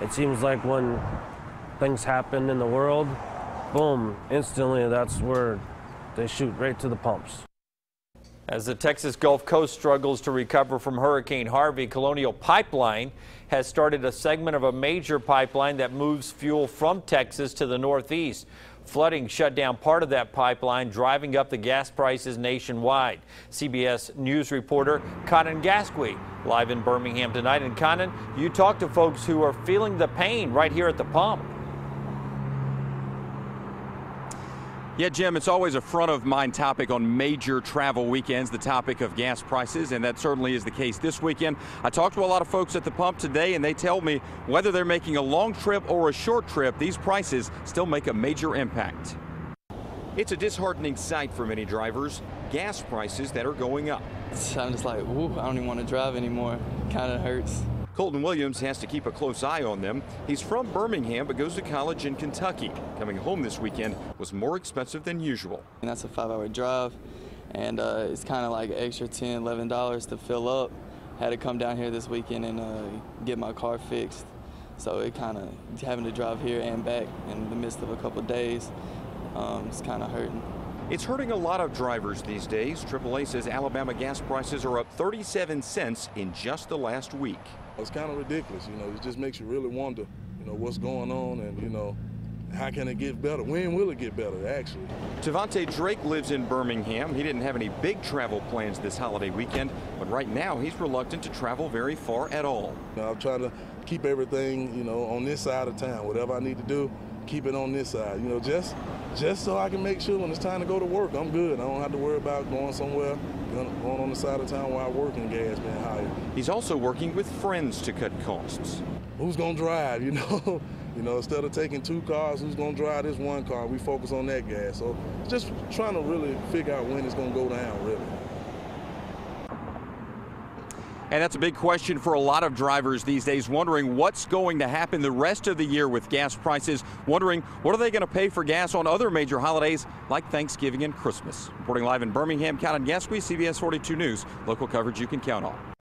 It seems like when things happen in the world, boom, instantly that's where they shoot right to the pumps. As the Texas Gulf Coast struggles to recover from Hurricane Harvey, Colonial Pipeline has started a segment of a major pipeline that moves fuel from Texas to the Northeast. Flooding shut down part of that pipeline, driving up the gas prices nationwide. CBS News reporter Conan Gasquet live in Birmingham tonight. And Conan, you talked to folks who are feeling the pain right here at the pump. Yeah, Jim, it's always a front of mind topic on major travel weekends, the topic of gas prices, and that certainly is the case this weekend. I talked to a lot of folks at the pump today, and they tell me whether they're making a long trip or a short trip, these prices still make a major impact. It's a disheartening sight for many drivers, gas prices that are going up. I'm just like, ooh, I don't even want to drive anymore. Kind of hurts. Colton Williams has to keep a close eye on them. He's from Birmingham but goes to college in Kentucky. Coming home this weekend was more expensive than usual. And that's a 5-hour drive, and it's kind of like extra $10, $11 to fill up. Had to come down here this weekend and get my car fixed. So it kind of, having to drive here and back in the midst of a couple of days, it's kind of hurting. It's hurting a lot of drivers these days. AAA says Alabama gas prices are up 37 cents in just the last week. It's kind of ridiculous, it just makes you really wonder, what's going on and, how can it get better? When will it get better, actually? Tavante Drake lives in Birmingham. He didn't have any big travel plans this holiday weekend, but right now he's reluctant to travel very far at all. I'm trying to keep everything, on this side of town. Whatever I need to do, keep it on this side, just so I can make sure when it's time to go to work, I'm good. I don't have to worry about going somewhere, going on the side of town where I work and gas being higher. He's also working with friends to cut costs. Who's going to drive, instead of taking 2 cars, who's going to drive this 1 car? We focus on that gas. So just trying to really figure out when it's going to go down, really. And that's a big question for a lot of drivers these days, wondering what's going to happen the rest of the year with gas prices, wondering what are they going to pay for gas on other major holidays like Thanksgiving and Christmas. Reporting live in Birmingham, Conan Gasquet, CBS 42 News, local coverage you can count on.